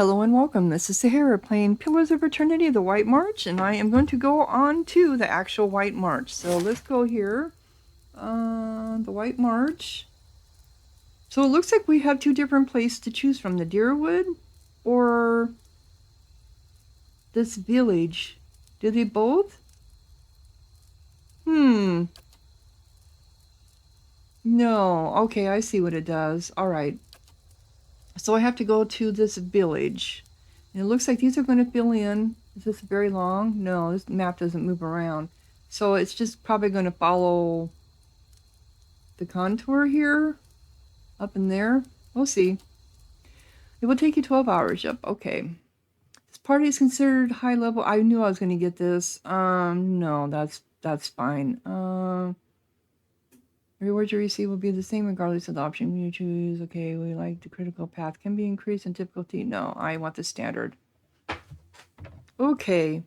Hello and welcome. This is Sahara playing Pillars of Eternity, the White March, and I am going to go on to the actual White March. So let's go here. The White March. So it looks like we have two different places to choose from, the Deerwood or this village. Do they both? No. Okay, I see what it does. All right. So I have to go to this village. And it looks like these are going to fill in. Is this very long? No, this map doesn't move around. So it's just probably going to follow the contour here, up in there. We'll see. It will take you 12 hours. Yep, okay. This party is considered high level. I knew I was going to get this. No, that's fine. Rewards you receive will be the same regardless of the option you choose. Okay, we like the critical path. Can be increased in difficulty. No, I want the standard. Okay.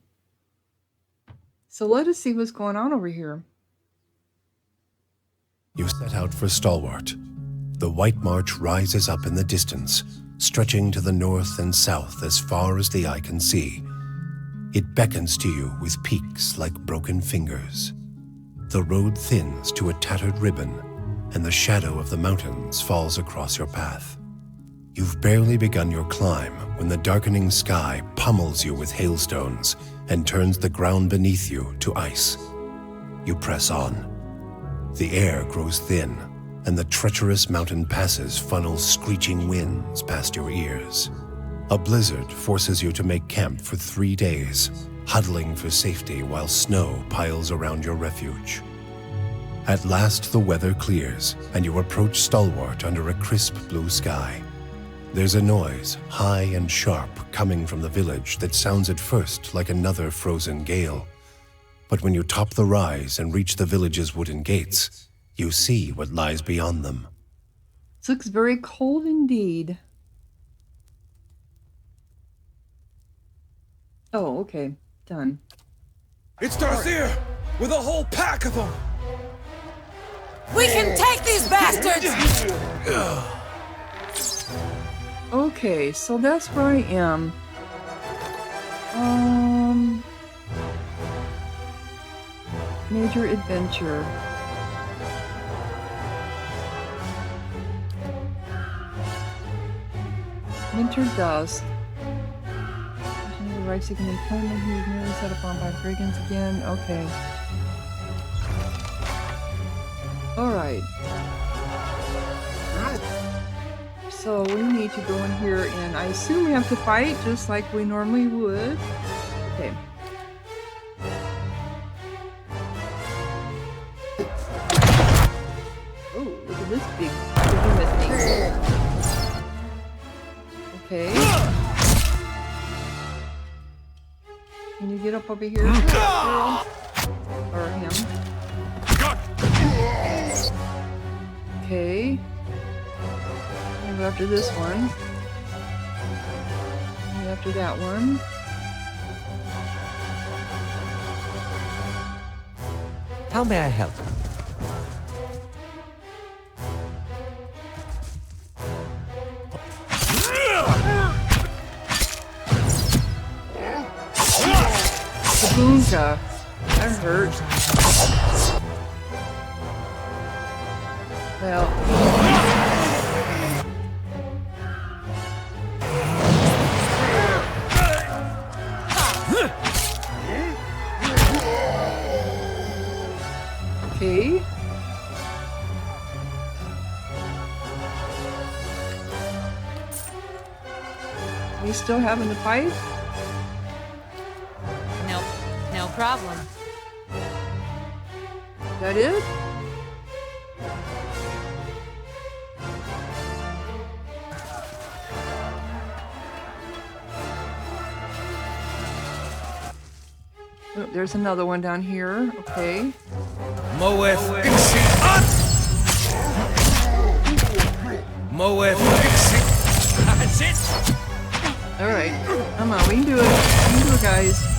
So let us see what's going on over here. You set out for Stalwart. The White March rises up in the distance, stretching to the north and south as far as the eye can see. It beckons to you with peaks like broken fingers. The road thins to a tattered ribbon, and the shadow of the mountains falls across your path. You've barely begun your climb when the darkening sky pummels you with hailstones and turns the ground beneath you to ice. You press on. The air grows thin, and the treacherous mountain passes funnel screeching winds past your ears. A blizzard forces you to make camp for 3 days, huddling for safety while snow piles around your refuge. At last the weather clears, and you approach Stalwart under a crisp blue sky. There's a noise, high and sharp, coming from the village that sounds at first like another frozen gale. But when you top the rise and reach the village's wooden gates, you see what lies beyond them. This looks very cold indeed. Oh, okay. Done. It's Darthier with a whole pack of them! We can take these bastards! Okay, so that's where I am. Major adventure. Winter dusk. Right seeking employment, he was nearly set upon by brigands again. Okay. Alright. So we need to go in here and I assume we have to fight just like we normally would. Okay. Oh, look at this big behemoth thing. Okay. Can you get up over here, girl? Or him? Okay. I'll go after this one. Go after that one. How may I help? Boonka. That hurt. Well. Okay. We still having to fight? Nope, no problem. That it? Oh, there's another one down here. Okay. Moeth. Moeth. That's it. All right. Come on, we can do it. We can do it, guys.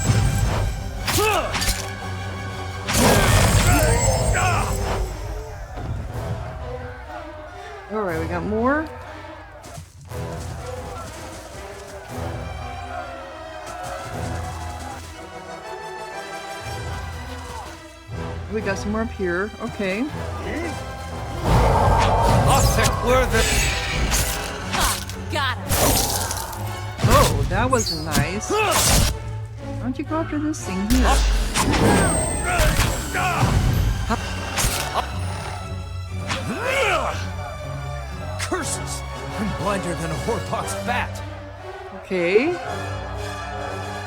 All right, we got more. We got some more up here. Okay. Got him. Oh, that wasn't nice. Why don't you go after this thing here? Curses! I'm blinder than a horpox bat. Okay.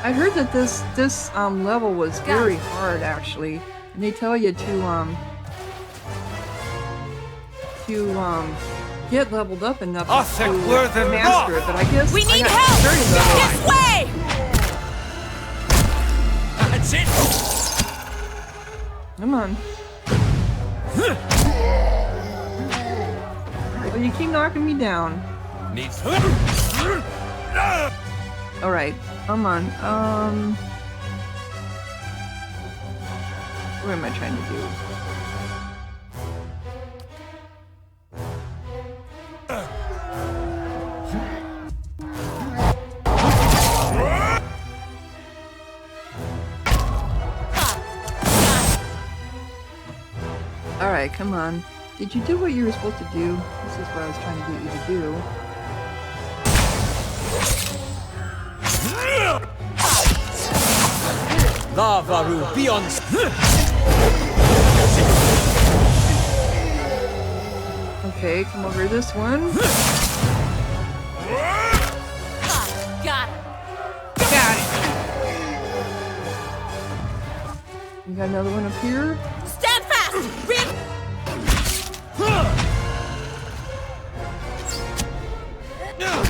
I heard that this level was very hard actually, and they tell you to get leveled up enough to master it. But I guess We need I got help! 30 levels. This way! That's it! Come on. Well, you keep knocking me down. Needs. All right, come on. What am I trying to do? All right, come on. Did you do what you were supposed to do? This is what I was trying to get you to do. Lavaru, beyond. Okay, come over to this one. Got him. Got it. You got another one up here? Stand fast!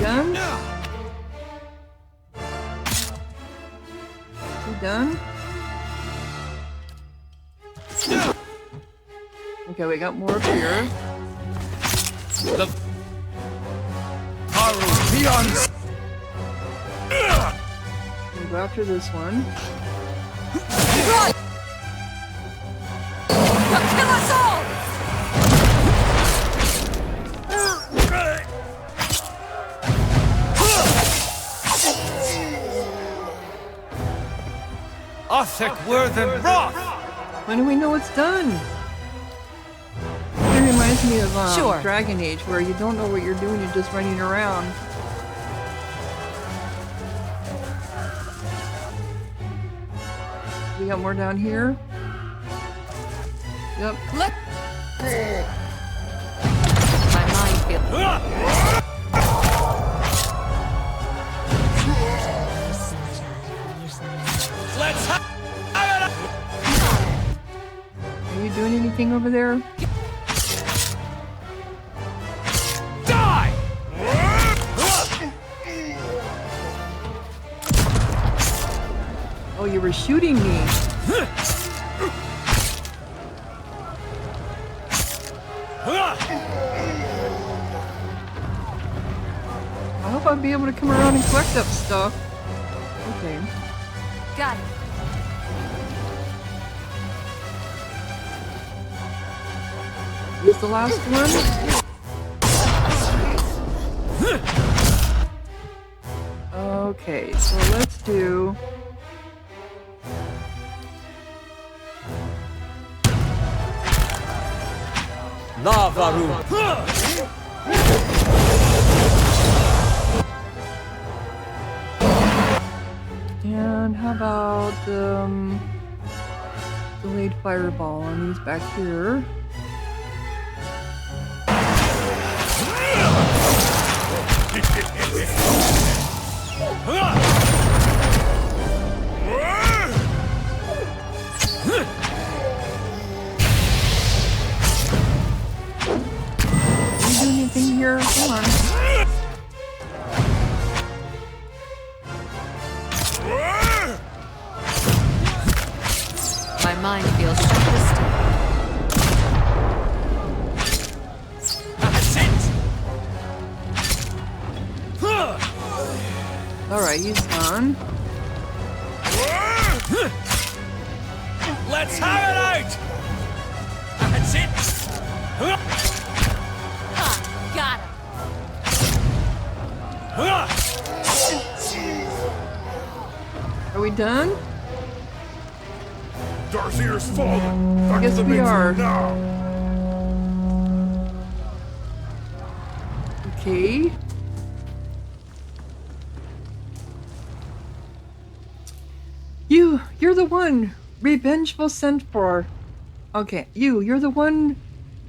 Done? You done? Okay, we got more up here. The Haru, beyond. We'll go after this one. You'll kill us all! Othek Worthen Roth! When do we know it's done? It reminds me of Sure. Dragon Age, where you don't know what you're doing, you're just running around. We got more down here. Yep. Look! My mind feels... Let's have Are you doing anything over there? die! Oh, you were shooting me. I hope I'll be able to come around and collect that stuff. Okay. Got it. This is the last one. Okay, so let's do... Lavaru! And how about delayed fireball on these back here? Can you do anything here? Come on. My mind feels twisted. That's it! Alright, he's gone. Let's have it out! That's it! Got him. Are we done? Darthir's fallen. Back Yes, to the we mainframe are. now. Okay. You're the one Revengeful sent for. Okay, you're the one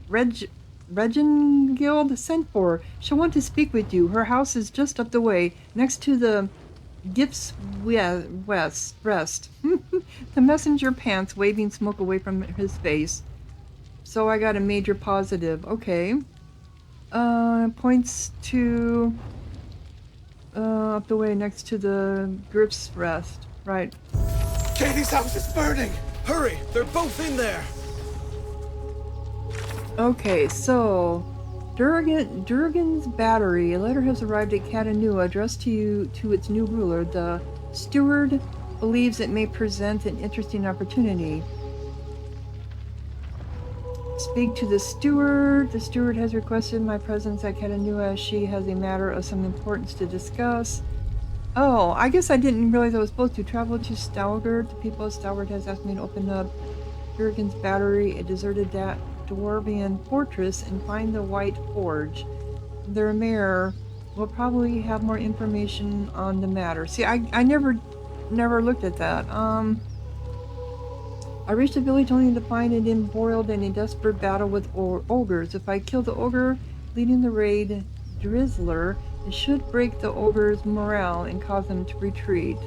Regingild sent for. She'll want to speak with you. Her house is just up the way, next to the Gifts Rest. The messenger pants, waving smoke away from his face. So I got a major positive. Okay. Points to up the way next to the Griff's Rest. Right. Katie's house is burning! Hurry! They're both in there! Okay, so Durgan's battery. A letter has arrived at Catanua addressed to its new ruler. The steward believes it may present an interesting opportunity. Speak to the steward. The steward has requested my presence at Catanua as she has a matter of some importance to discuss. Oh, I guess I didn't realize I was supposed to travel to Stalwart. The people of Stalwart has asked me to open up Durgan's battery, a deserted dwarven fortress, and find the White Forge. Their mayor will probably have more information on the matter. See, I never looked at that. I reached the village only to find it embroiled in a desperate battle with ogres. If I kill the ogre leading the raid, Drizzler, it should break the ogre's morale and cause them to retreat.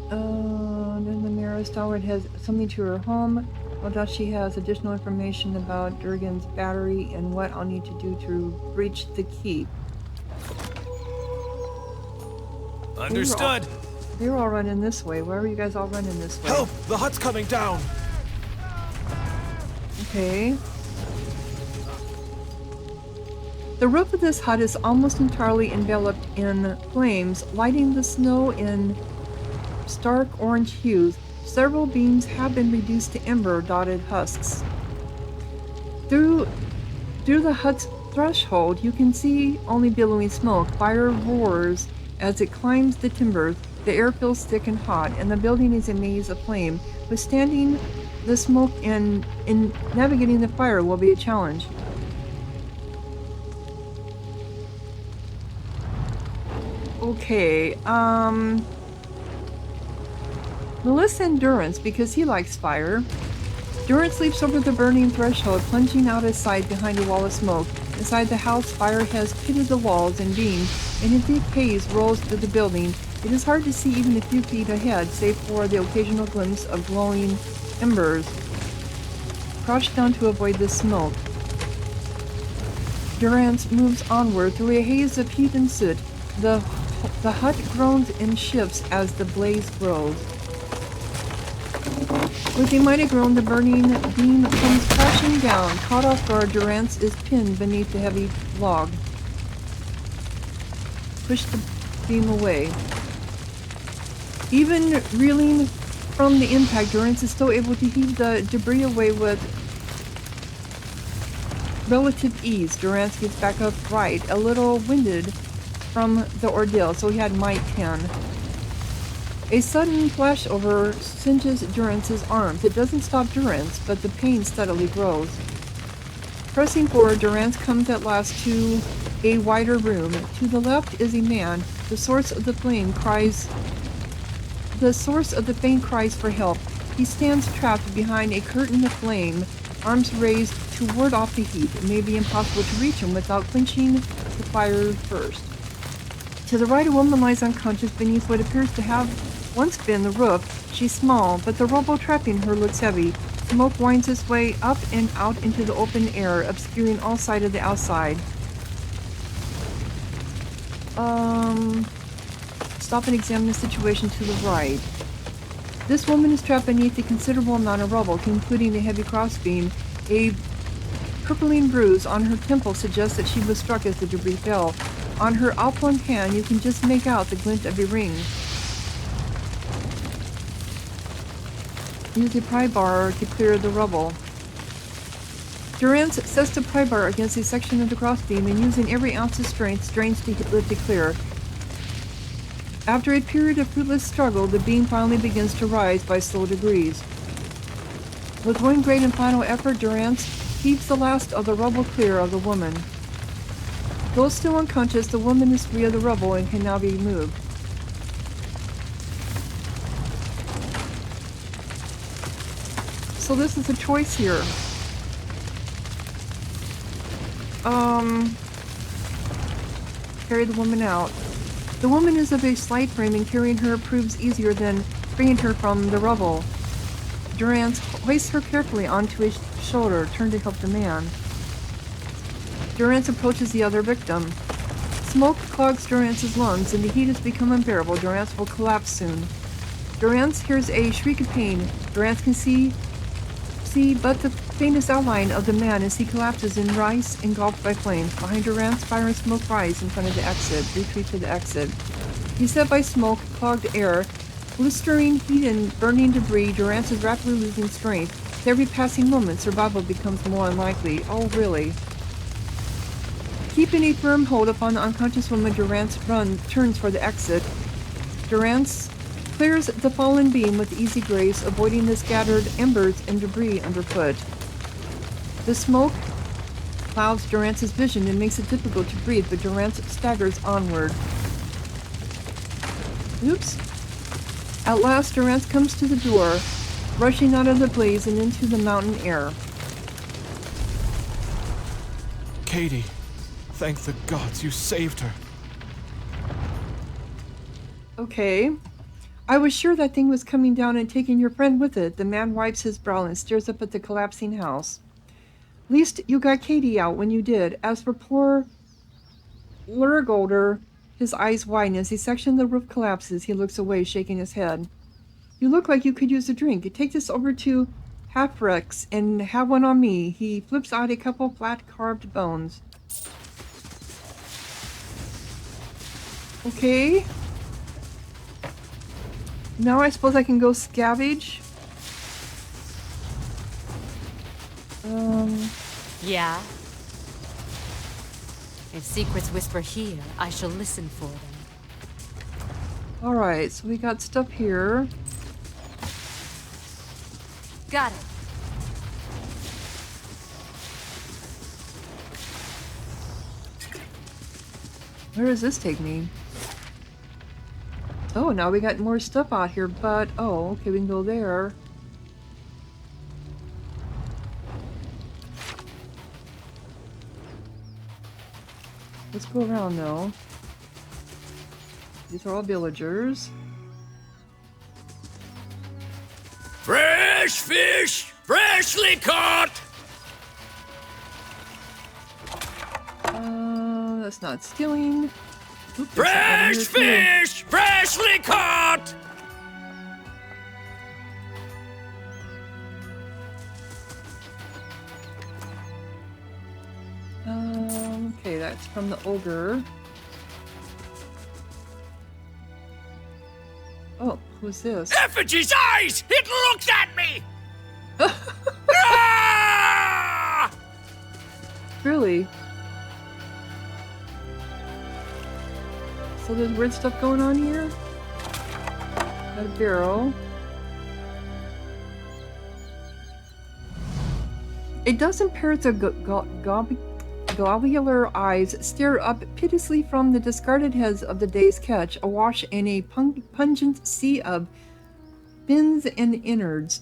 Then the mayor Stalwart has something to her home. No doubt she has additional information about Durgan's battery and what I'll need to do to breach the keep. Understood! They were all running this way. Why were you guys all running this way? Help! The hut's coming down! Okay. The roof of this hut is almost entirely enveloped in flames, lighting the snow in stark orange hues. Several beams have been reduced to ember-dotted husks. Through the hut's threshold, you can see only billowing smoke. Fire roars as it climbs the timbers. The air feels thick and hot, and the building is a maze of flame. Withstanding the smoke and in navigating the fire will be a challenge. Okay, Melissa and Durance, because he likes fire. Durance leaps over the burning threshold, plunging out of sight behind a wall of smoke. Inside the house, fire has pitted the walls and beams, and a thick haze rolls through the building. It is hard to see even a few feet ahead, save for the occasional glimpse of glowing embers. Crouch down to avoid the smoke. Durance moves onward through a haze of heat and soot. The hut groans and shifts as the blaze grows. With a mighty groan, the burning beam comes crashing down. Caught off guard, Durance is pinned beneath the heavy log. Push the beam away. Even reeling from the impact, Durance is still able to heave the debris away with relative ease. Durance gets back upright, a little winded from the ordeal, so he had might 10. A sudden flashover cinches Durance's arms. It doesn't stop Durance, but the pain steadily grows. Pressing forward, Durance comes at last to a wider room. To the left is a man. The source of the faint cries for help. He stands trapped behind a curtain of flame, arms raised to ward off the heat. It may be impossible to reach him without quenching the fire first. To the right, a woman lies unconscious beneath what appears to have once been the roof. She's small, but the rubble trapping her looks heavy. Smoke winds its way up and out into the open air, obscuring all sight of the outside. Stop and examine the situation to the right. This woman is trapped beneath a considerable amount of rubble, including a heavy crossbeam. A crippling bruise on her temple suggests that she was struck as the debris fell. On her outflung hand, you can just make out the glint of a ring. Use a pry bar to clear the rubble. Durance sets the pry bar against a section of the crossbeam and using every ounce of strength strains to lift it clear. After a period of fruitless struggle, the beam finally begins to rise by slow degrees. With one great and final effort, Durance heaves the last of the rubble clear of the woman. Though still unconscious, the woman is free of the rubble and can now be moved. So this is a choice here. Carry the woman out. The woman is of a slight frame, and carrying her proves easier than freeing her from the rubble. Durance hoists her carefully onto his shoulder, turned to help the man. Durance approaches the other victim. Smoke clogs Durance's lungs, and the heat has become unbearable. Durance will collapse soon. Durance hears a shriek of pain. Durance can see but the faintest outline of the man as he collapses in rice engulfed by flames. Behind Durance, fire and smoke rise in front of the exit. Retreat to the exit. Beset by smoke, clogged air, blistering heat and burning debris, Durance is rapidly losing strength. With every passing moment, survival becomes more unlikely. Oh, really? Keeping a firm hold upon the unconscious woman, Durance turns for the exit. Durance clears the fallen beam with easy grace, avoiding the scattered embers and debris underfoot. The smoke clouds Durance's vision and makes it difficult to breathe, but Durance staggers onward. Oops. At last, Durance comes to the door, rushing out of the blaze and into the mountain air. Katie, thank the gods you saved her. Okay. I was sure that thing was coming down and taking your friend with it. The man wipes his brow and stares up at the collapsing house. Least you got Katie out when you did. As for poor Lurgolder, his eyes widen. As a section of the roof collapses, he looks away, shaking his head. You look like you could use a drink. Take this over to Halfrex and have one on me. He flips out a couple flat carved bones. Okay. Now I suppose I can go scavenge. Yeah? If secrets whisper here, I shall listen for them. Alright, so we got stuff here. Got it. Where does this take me? Oh, now we got more stuff out here, but... Oh, okay, we can go there. Let's go around, though. These are all villagers. Fresh fish! Freshly caught! That's not stealing. Oop, there's Fresh something over here, fish! Freshly caught! too. Okay, that's from the ogre. Oh, who's this? Effigy's eyes! It looks at me! Ah! Really? So there's weird stuff going on here? Got a barrel. A dozen pairs of globular eyes stare up piteously from the discarded heads of the day's catch, awash in a pungent sea of fins and innards.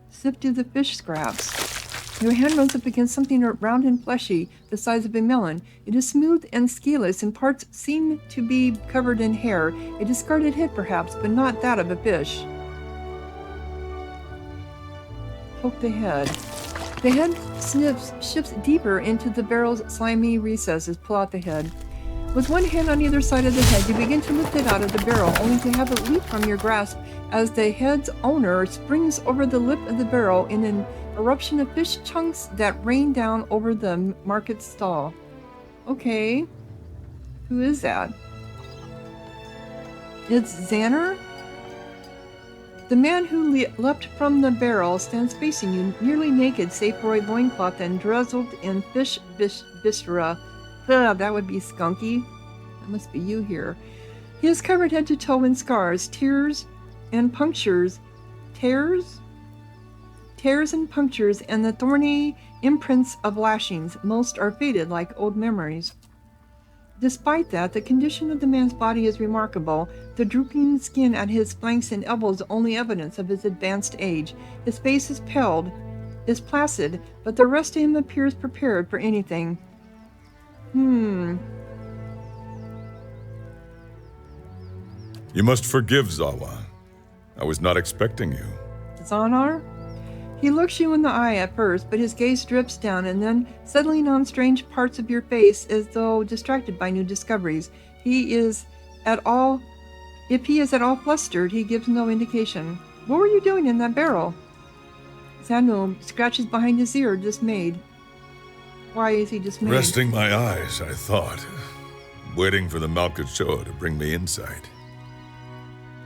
Sift through the fish scraps. Your hand runs up against something round and fleshy, the size of a melon. It is smooth and scaleless, and parts seem to be covered in hair. A discarded head, perhaps, but not that of a fish. Poke the head. The head shifts deeper into the barrel's slimy recesses. Pull out the head. With one hand on either side of the head, you begin to lift it out of the barrel, only to have it leap from your grasp as the head's owner springs over the lip of the barrel in an eruption of fish chunks that rain down over the market stall. Okay. Who is that? It's Xander? The man who leapt from the barrel stands facing you, nearly naked save for a loincloth and drizzled in fish viscera. Ugh, that would be skunky. That must be you here. He is covered head to toe in scars, tears and punctures. Tears? Tears and punctures, and the thorny imprints of lashings. Most are faded like old memories. Despite that, the condition of the man's body is remarkable. The drooping skin at his flanks and elbows is only evidence of his advanced age. His face is placid, but the rest of him appears prepared for anything. You must forgive, Zawa. I was not expecting you. Zanar? He looks you in the eye at first, but his gaze drips down and then settling on strange parts of your face as though distracted by new discoveries. If he is at all flustered, he gives no indication. What were you doing in that barrel? Zanu scratches behind his ear, dismayed. Why is he dismayed? Resting my eyes, I thought. Waiting for the Malkachoa to bring me insight.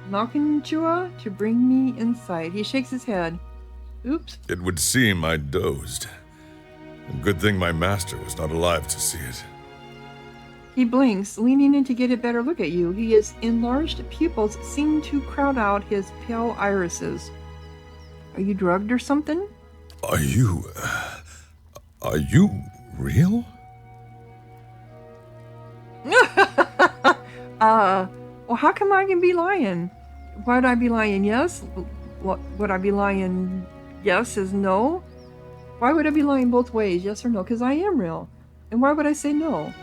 Malkanchua to bring me insight. He shakes his head. Oops. It would seem I dozed. A good thing my master was not alive to see it. He blinks, leaning in to get a better look at you. His enlarged pupils seem to crowd out his pale irises. Are you drugged or something? Are you real? Well, how come I can be lying? Why'd I be lying? Yes? What would I be lying? Yes is no? Why would I be lying both ways? Yes or no? Because I am real. And why would I say no?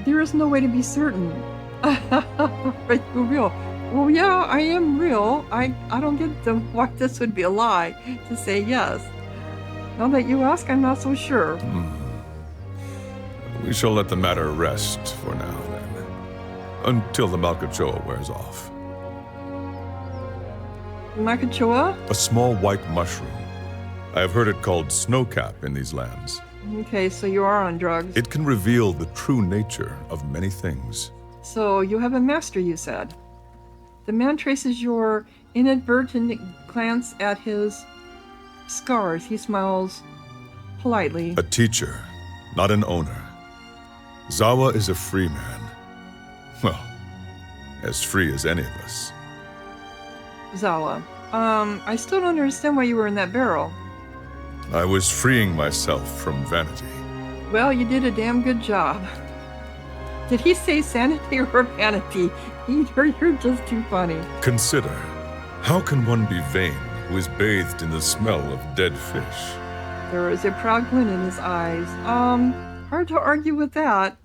There is no way to be certain. Are you real? Well, yeah, I am real. I don't get why this would be a lie to say yes. Now that you ask, I'm not so sure. We shall let the matter rest for now, then. Until the Malkachoa wears off. Makachoa? A small white mushroom. I have heard it called snowcap in these lands. Okay, so you are on drugs. It can reveal the true nature of many things. So you have a master, you said. The man traces your inadvertent glance at his scars. He smiles politely. A teacher, not an owner. Zawa is a free man. Well, as free as any of us. Zawa. I still don't understand why you were in that barrel. I was freeing myself from vanity. Well, you did a damn good job. Did he say sanity or vanity? You're just too funny. Consider, how can one be vain who is bathed in the smell of dead fish? There is a proud glint in his eyes. Hard to argue with that.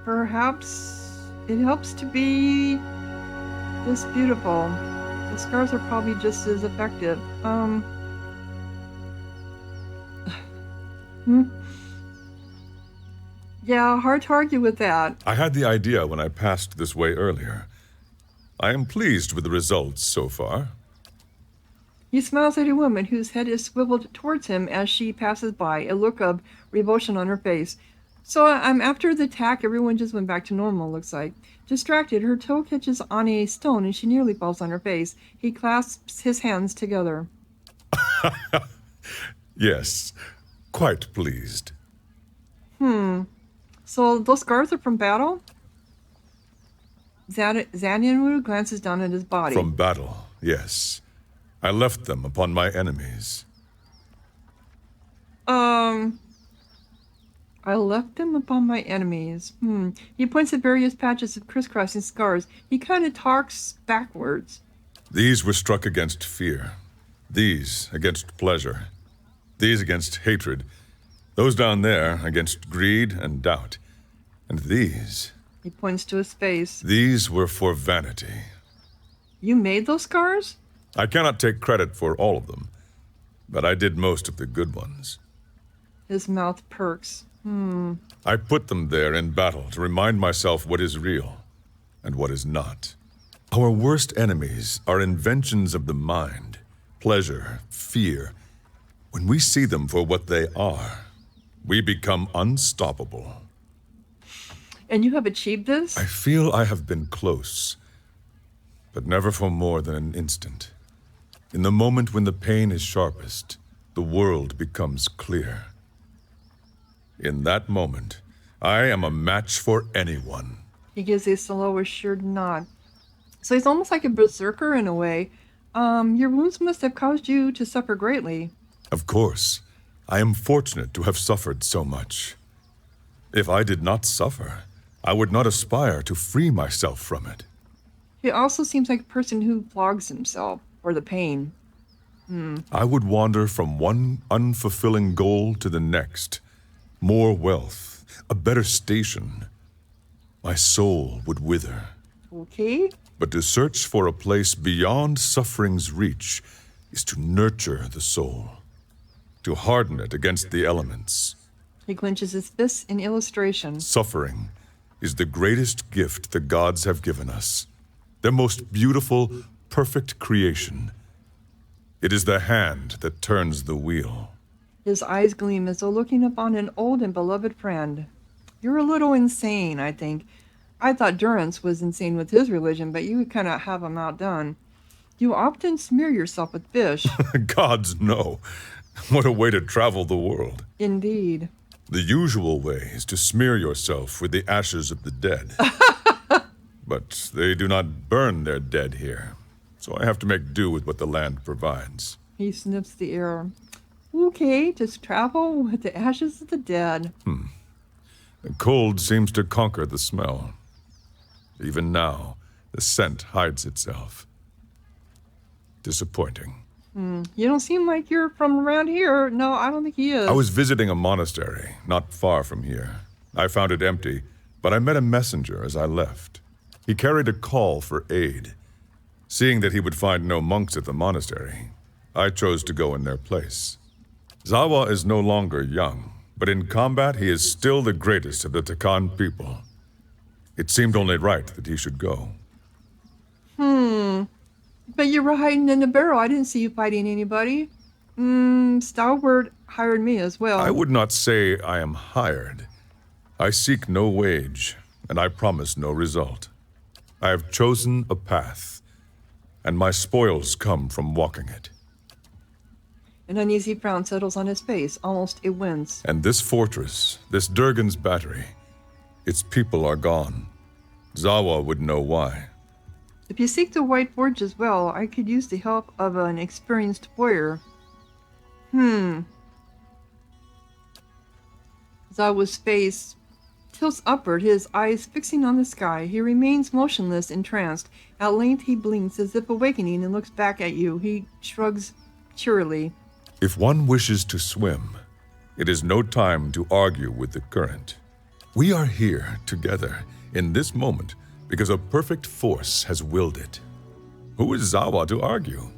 Perhaps it helps to be this beautiful. The scars are probably just as effective. Yeah, hard to argue with that. I had the idea when I passed this way earlier. I am pleased with the results so far. He smiles at a woman whose head is swiveled towards him as she passes by, a look of revulsion on her face. So after the attack, everyone just went back to normal, looks like. Distracted, her toe catches on a stone and she nearly falls on her face. He clasps his hands together. Yes, quite pleased. So those scars are from battle? Zanyanwu glances down at his body. From battle, yes. I left them upon my enemies. I left them upon my enemies. He points at various patches of crisscrossing scars. He kind of talks backwards. These were struck against fear. These against pleasure. These against hatred. Those down there against greed and doubt. And these... He points to his face. These were for vanity. You made those scars? I cannot take credit for all of them, but I did most of the good ones. His mouth perks. I put them there in battle to remind myself what is real and what is not. Our worst enemies are inventions of the mind, pleasure, fear. When we see them for what they are, we become unstoppable. And you have achieved this? I feel I have been close, but never for more than an instant. In the moment when the pain is sharpest, the world becomes clear. In that moment, I am a match for anyone. He gives a slow, assured nod. So he's almost like a berserker in a way. Your wounds must have caused you to suffer greatly. Of course, I am fortunate to have suffered so much. If I did not suffer, I would not aspire to free myself from it. He also seems like a person who flogs himself for the pain. I would wander from one unfulfilling goal to the next. More wealth, a better station. My soul would wither. Okay. But to search for a place beyond suffering's reach is to nurture the soul, to harden it against the elements. He clenches his fists in illustration. Suffering is the greatest gift the gods have given us, their most beautiful, perfect creation. It is the hand that turns the wheel. His eyes gleam as though looking upon an old and beloved friend. You're a little insane, I think. I thought Durance was insane with his religion, but you kind of have him outdone. You often smear yourself with fish. Gods, no. What a way to travel the world. Indeed. The usual way is to smear yourself with the ashes of the dead. But they do not burn their dead here, so I have to make do with what the land provides. He sniffs the air. Okay, just travel with the ashes of the dead. The cold seems to conquer the smell. Even now, the scent hides itself. Disappointing. You don't seem like you're from around here. No, I don't think he is. I was visiting a monastery not far from here. I found it empty, but I met a messenger as I left. He carried a call for aid. Seeing that he would find no monks at the monastery, I chose to go in their place. Zawa is no longer young, but in combat he is still the greatest of the Takan people. It seemed only right that he should go. But you were hiding in the barrel. I didn't see you fighting anybody. Stalwart hired me as well. I would not say I am hired. I seek no wage, and I promise no result. I have chosen a path, and my spoils come from walking it. An uneasy frown settles on his face, almost a wince. And this fortress, this Durgan's battery, its people are gone. Zawa would know why. If you seek the White Forge as well, I could use the help of an experienced warrior. Zawa's face tilts upward, his eyes fixing on the sky. He remains motionless, entranced. At length he blinks as if awakening and looks back at you. He shrugs cheerily. If one wishes to swim, it is no time to argue with the current. We are here together in this moment because a perfect force has willed it. Who is Zawa to argue?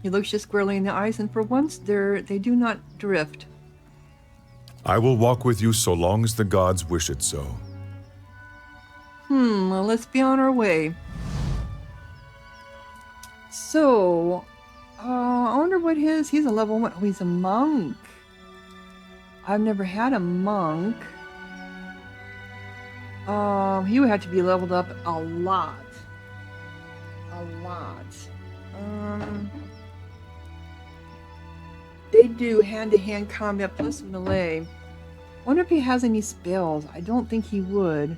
He looks you squarely in the eyes, and for once they do not drift. I will walk with you so long as the gods wish it so. Well, let's be on our way. So, I wonder what he's a level 1. Oh, he's a monk. I've never had a monk. He would have to be leveled up a lot. They do hand-to-hand combat plus melee. Wonder if he has any spells. I don't think he would.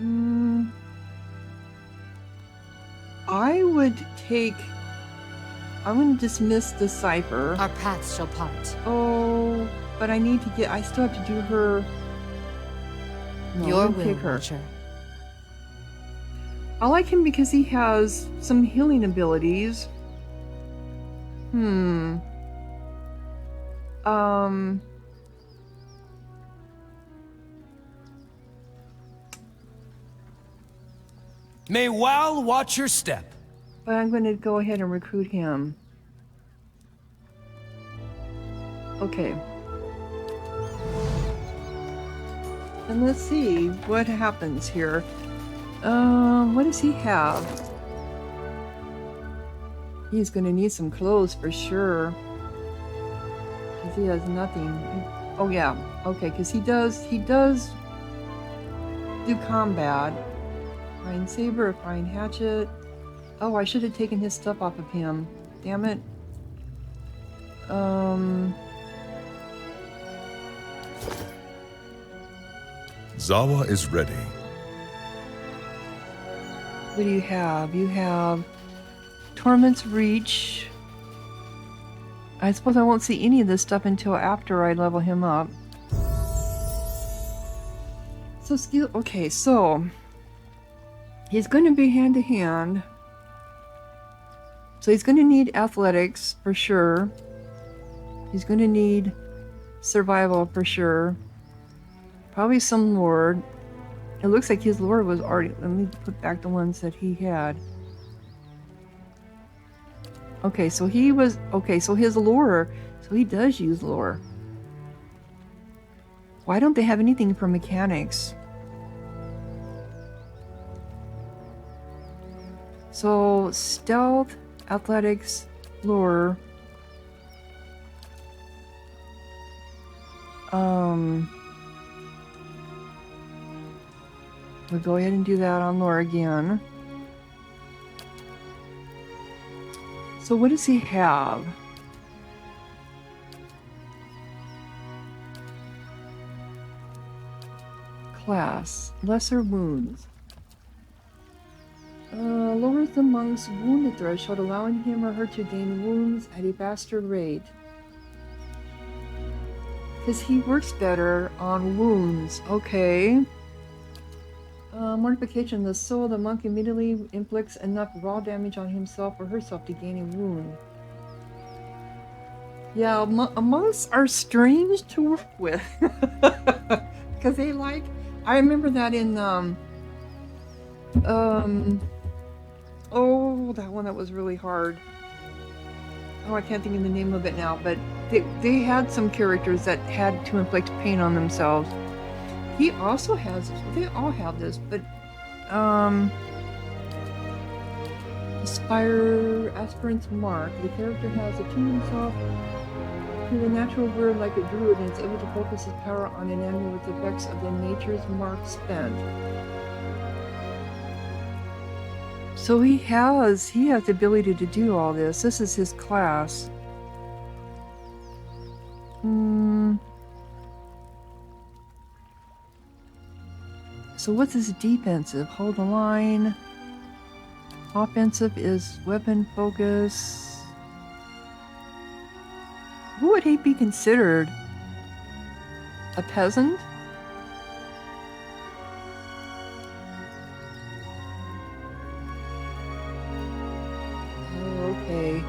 I'm going to dismiss the cipher. Our paths shall part. Oh, but I still have to do her. No, Your I'll will, pick her. Watcher. I like him because he has some healing abilities. May Wal watch your step. But I'm going to go ahead and recruit him. Okay. And let's see what happens here. What does he have? He's going to need some clothes for sure. Because he has nothing. Oh yeah. Okay, because he does do combat. Fine saber, fine hatchet. Oh, I should have taken his stuff off of him. Damn it. Zawa is ready. What do you have? You have Torment's Reach. I suppose I won't see any of this stuff until after I level him up. So skill. Okay, so he's going to be hand to hand. So he's going to need athletics for sure. He's going to need survival for sure. Probably some lore. It looks like his lore was already... Let me put back the ones that he had. Okay, so he was... Okay, so his lore... So he does use lore. Why don't they have anything for mechanics? So, stealth, athletics, lore... We'll go ahead and do that on lore again. So what does he have? Class. Lesser wounds. Lowers the monk's wounded threshold, allowing him or her to gain wounds at a faster rate. Because he works better on wounds. Okay. Mortification. The soul of the monk immediately inflicts enough raw damage on himself or herself to gain a wound. Yeah, monks are strange to work with. Because they like... I remember that in... Oh, that one that was really hard. Oh, I can't think of the name of it now, but they had some characters that had to inflict pain on themselves. He also has... They all have this, but... Aspirant's Mark. The character has attuned himself to the natural word like a druid and is able to focus his power on an enemy with the effects of the nature's mark spent. So he has the ability to do all this. This is his class. So what's his defensive? Hold the line. Offensive is weapon focus. Who would he be considered? A peasant? Oh, okay.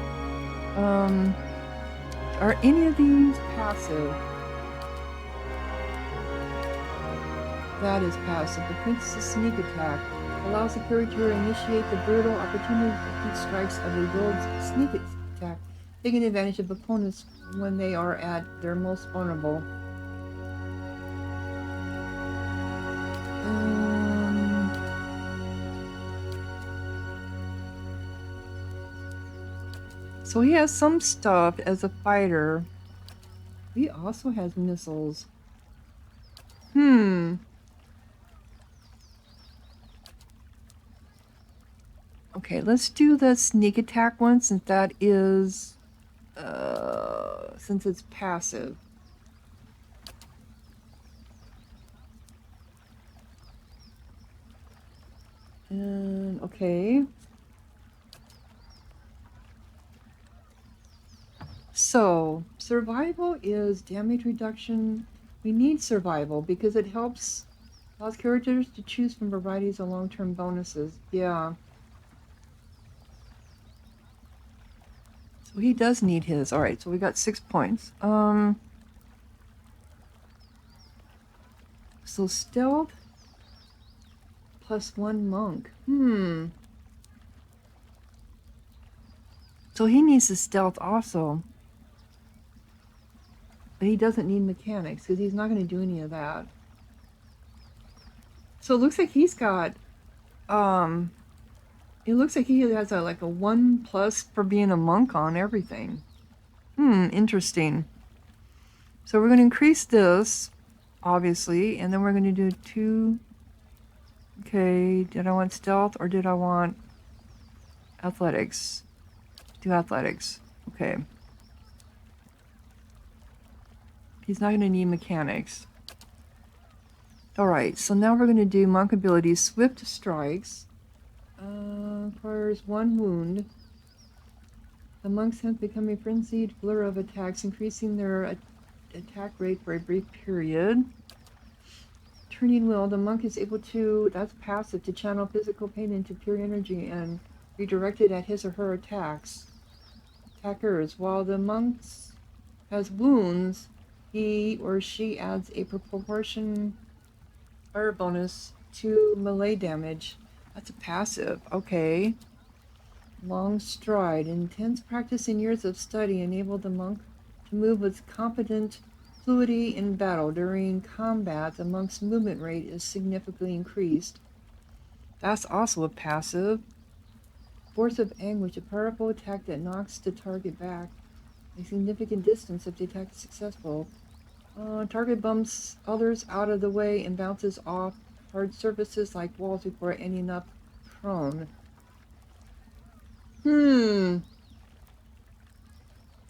Are any of these passive? That is passive. The Princess's Sneak Attack allows the character to initiate the brutal opportunity strikes of the rogue's sneak attack, taking advantage of opponents when they are at their most vulnerable. So he has some stuff as a fighter. He also has missiles. Okay, let's do the sneak attack one since that is, since it's passive. And, okay. So, survival is damage reduction. We need survival because it allows characters to choose from varieties of long-term bonuses. Yeah. So he does need his. Alright, so we got 6 points. So stealth plus 1 monk. So he needs the stealth also. But he doesn't need mechanics because he's not going to do any of that. So it looks like he's got, it looks like he has like a 1+ for being a monk on everything. Interesting. So we're going to increase this, obviously, and then we're going to do 2. Okay, did I want stealth or did I want athletics? Do athletics. Okay. He's not going to need mechanics. Alright, so now we're going to do monk abilities. Swift strikes. Requires 1 wound. The monks have become a frenzied blur of attacks, increasing their attack rate for a brief period. Turning will, the monk is able to, that's passive, to channel physical pain into pure energy and redirect it at his or her attackers. While the monk has wounds, he or she adds a proportion fire bonus to melee damage. That's a passive. Okay. Long stride. Intense practice and years of study enable the monk to move with competent fluidity in battle. During combat, the monk's movement rate is significantly increased. That's also a passive. Force of anguish. A powerful attack that knocks the target back a significant distance if the attack is successful. Target bumps others out of the way and bounces off hard surfaces like walls before ending up prone.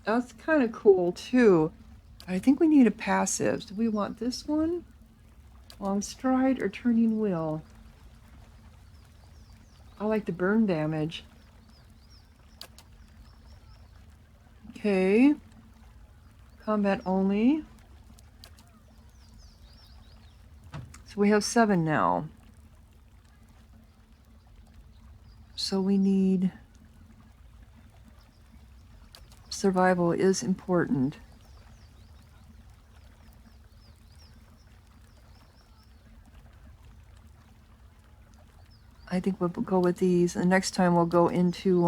That's kind of cool too. I think we need a passive. Do we want this one? Long stride or turning wheel? I like the burn damage. Okay. Combat only. So we have 7 now. So we need... Survival is important. I think we'll go with these, and next time we'll go into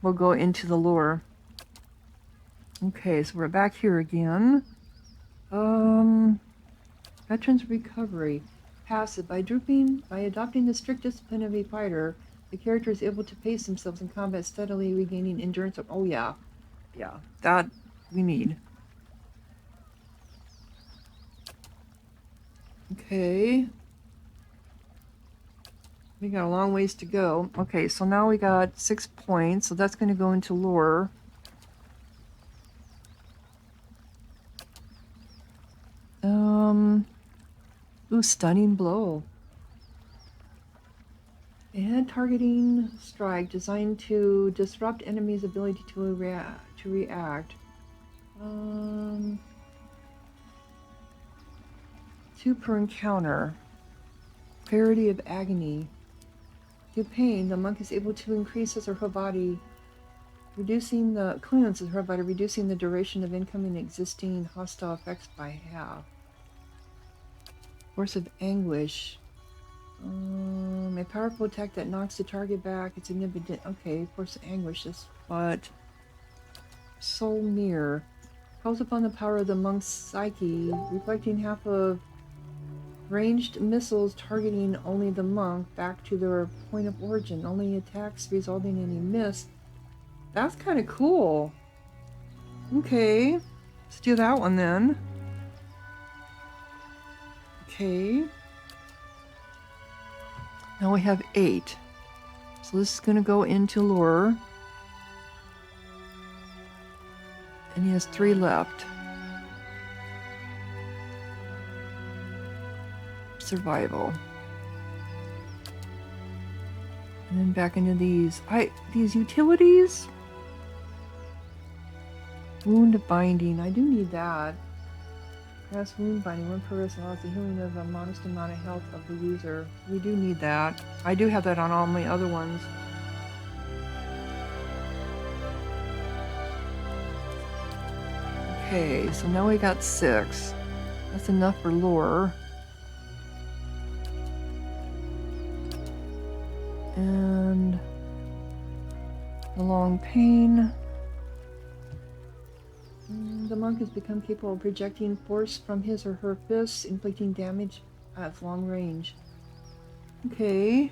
the lore. Okay, so we're back here again. Veterans recovery. Passive. By adopting the strict discipline of a fighter, the character is able to pace themselves in combat, steadily regaining endurance. Oh yeah. Yeah, that we need. Okay. We got a long ways to go. Okay, so now we got 6 points, so that's going to go into lore. Ooh, stunning blow. A head targeting strike designed to disrupt enemies' ability to react. 2 per encounter. Parity of agony. Through pain, the monk is able to increase his or her body, reducing the duration of incoming existing hostile effects by half. Force of anguish. A powerful attack that knocks the target back. It's significant. Okay, force of anguish is what? Soul mirror. Calls upon the power of the monk's psyche, reflecting half of ranged missiles targeting only the monk back to their point of origin. Only attacks resulting in a miss. That's kind of cool. Okay, let's do that one then. Okay. Now we have 8. So this is going to go into lore. And he has 3 left. Survival. And then back into these. These utilities? Wound binding. I do need that. Cast wound binding. One per allows the healing of a modest amount of health of the user. We do need that. I do have that on all my other ones. Okay, so now we got 6. That's enough for lore. And the long pain. The monk has become capable of projecting force from his or her fists, inflicting damage at long range. Okay.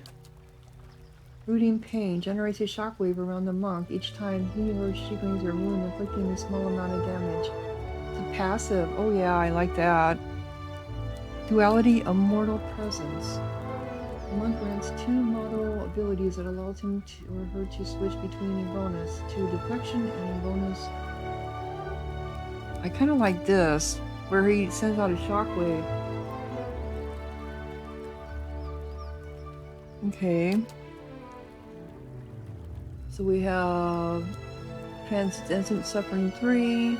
Rooting pain generates a shockwave around the monk each time he or she brings their wound, inflicting a small amount of damage. It's a passive. Oh yeah, I like that. Duality of mortal presence. The monk grants 2 model abilities that allows him or her to switch between a bonus to deflection and a bonus. I kind of like this, where he sends out a shockwave. Okay. So we have transcendent suffering 3,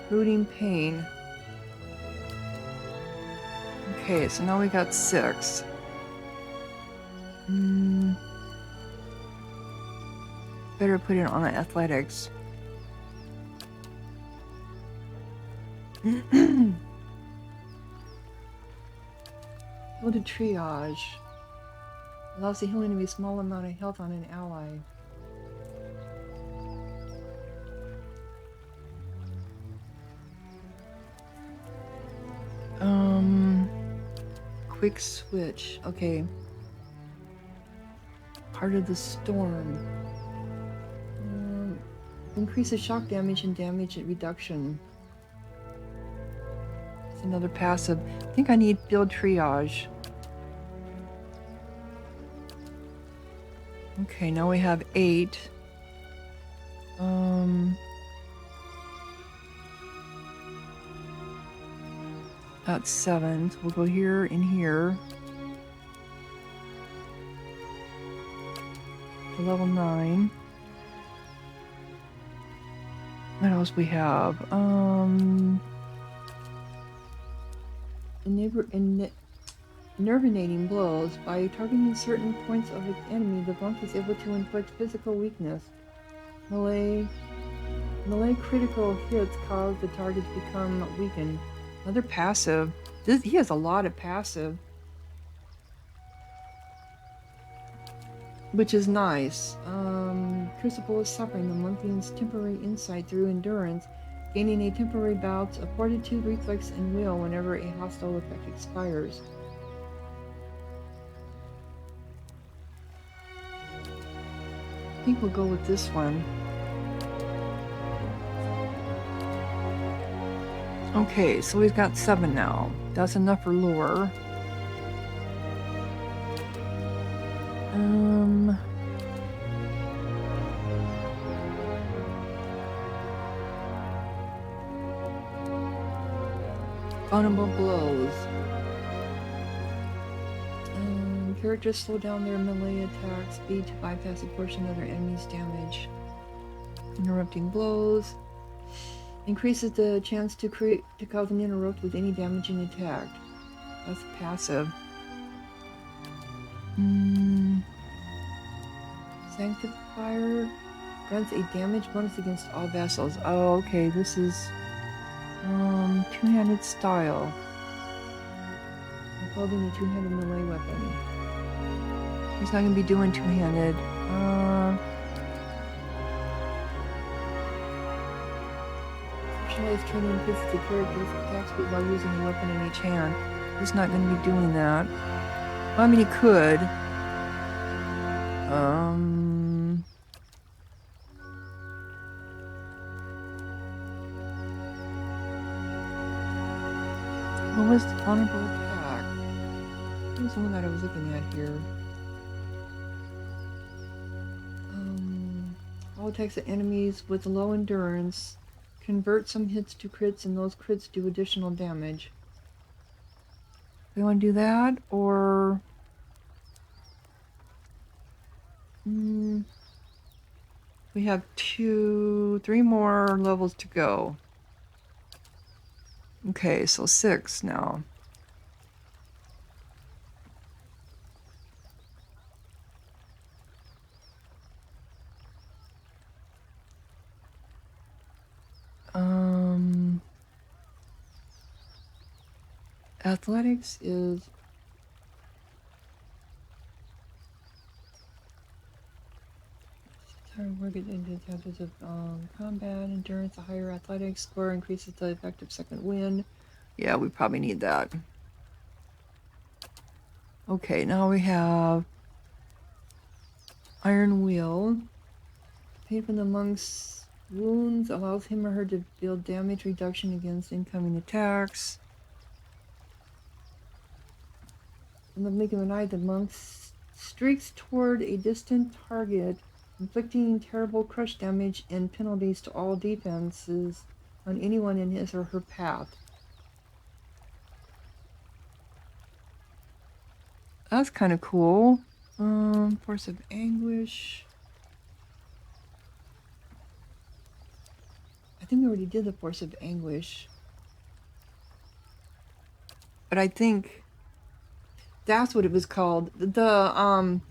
rooting pain. Okay, so now we got 6. Better put it on athletics. Go to triage. Allows the healing to be a small amount of health on an ally. Quick switch. Okay. Heart of the Storm. Increases shock damage and damage reduction. It's another passive. I think I need build triage. Okay, now we have 8. That's 7. So we'll go here and here. To level 9. What else we have? Enervinating blows. By targeting certain points of its enemy, the monk is able to inflict physical weakness. Melee critical hits cause the target to become weakened. Another passive. He has a lot of passive. Which is nice. Crucible of Suffering. The monk gains temporary insight through endurance, gaining a temporary bout of fortitude, reflex, and will whenever a hostile effect expires. I think we'll go with this one. Okay, so we've got 7 now. That's enough for lore. Vulnerable blows. Characters slow down their melee attack speed to bypass a portion of their enemy's damage. Interrupting blows. Increases the chance to cause an interrupt with any damaging attack. That's passive. Sanctifier grants a damage bonus against all vessels. Oh, okay, this is two-handed style. Holding a two-handed melee weapon. He's not gonna be doing two-handed. Specialized training increases the character's attack speed while using a weapon in each hand. He's not gonna be doing that. Well, I mean, he could. What was the vulnerable attack? What was the one that I was looking at here? All attacks at enemies with low endurance convert some hits to crits, and those crits do additional damage. We want to do that, or we have 3 more levels to go. Okay, so 6 now. Athletics is work into chapters of combat, endurance. A higher athletics score increases the effective second wind. Yeah, we probably need that. Okay, now we have Iron Wheel. Pain from the monk's wounds allows him or her to deal damage reduction against incoming attacks. In the blink of an eye, the monk streaks toward a distant target, inflicting terrible crush damage and penalties to all defenses on anyone in his or her path. That's kind of cool. Force of Anguish. I think we already did the Force of Anguish. But I think that's what it was called. The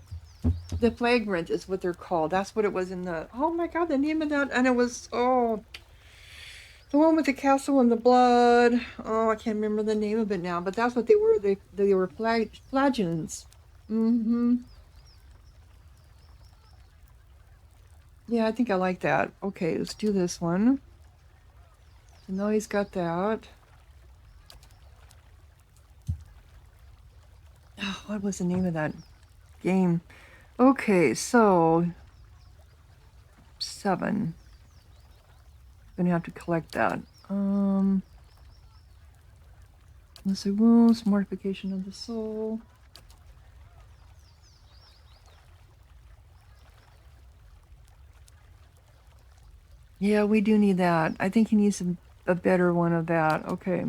Flagrant is what they're called. That's what it was in the... Oh my god, the name of that... And it was... Oh... The one with the castle and the blood. Oh, I can't remember the name of it now. But that's what they were. They were flagellants. Mm-hmm. Yeah, I think I like that. Okay, let's do this one. So now he's got that. Oh, what was the name of that game? Okay, so 7. Gonna have to collect that. Lesser wounds, mortification of the soul. Yeah, we do need that. I think he needs a better one of that. Okay.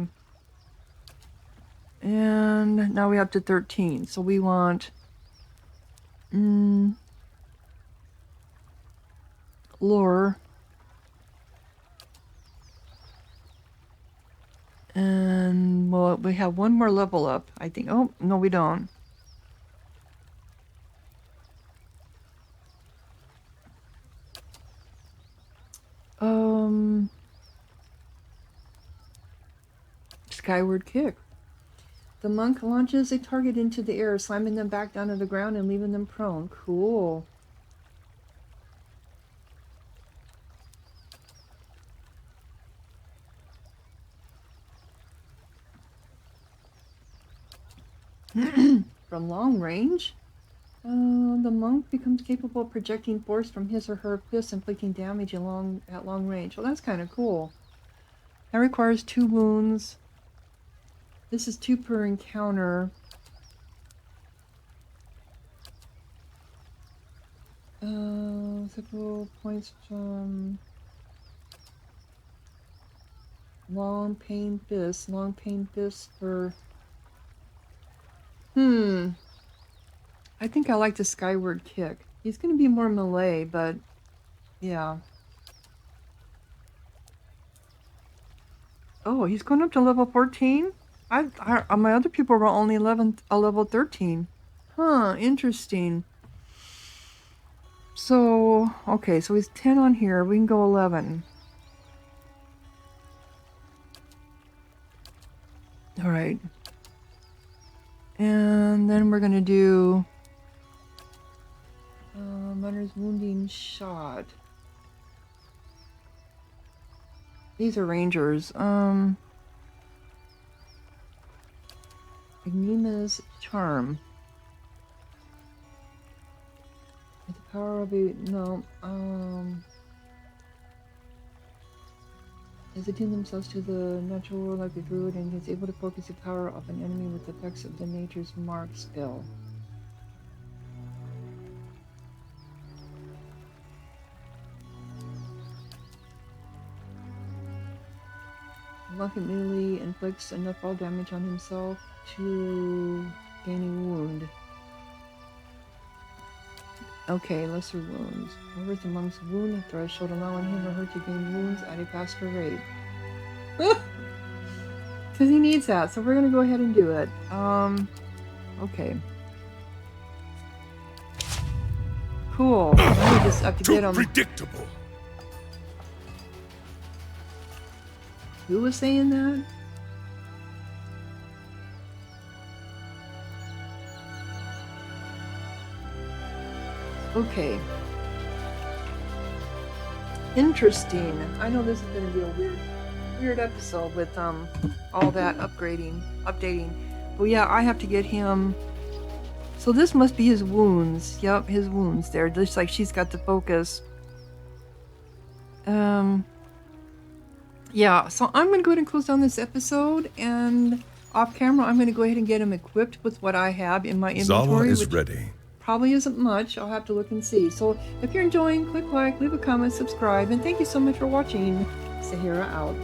And now we have to 13. So we want lore. And well, we have one more level up, I think. Oh, no, we don't. Skyward kick. The monk launches a target into the air, slamming them back down to the ground and leaving them prone. Cool. From long range? The monk becomes capable of projecting force from his or her fists, inflicting damage at long range. Well, that's kind of cool. That requires 2 wounds. This is 2 per encounter. Several points from long pain fist. Long pain fist for... I think I like the skyward kick. He's going to be more melee, but yeah. Oh, he's going up to level 14? My other people were only level 13. Huh, interesting. So, okay, so he's 10 on here. We can go 11. All right. And then we're going to do Runner's Wounding Shot. These are rangers. Agnima's Charm. With the power of a... No. As attune themselves to the natural world like a druid and is able to focus the power of an enemy with the effects of the nature's mark spell. The monk immediately inflicts enough fall damage on himself to gain a wound. Okay, lesser wounds. Lowers the monk's wound threshold, allowing him or her to gain wounds at a faster rate. Because he needs that, so we're gonna go ahead and do it. Okay. Cool. Now we just have to get him. Predictable. Who was saying that? Okay. Interesting. I know this is going to be a weird episode with all that updating. But yeah, I have to get him. So this must be his wounds. Yep, his wounds there. Just like she's got the focus. Yeah, so I'm going to go ahead and close down this episode, and off camera I'm going to go ahead and get him equipped with what I have in my inventory. Zala is ready. Probably isn't much. I'll have to look and see. So if you're enjoying, click like, leave a comment, subscribe, and thank you so much for watching. Sahara out.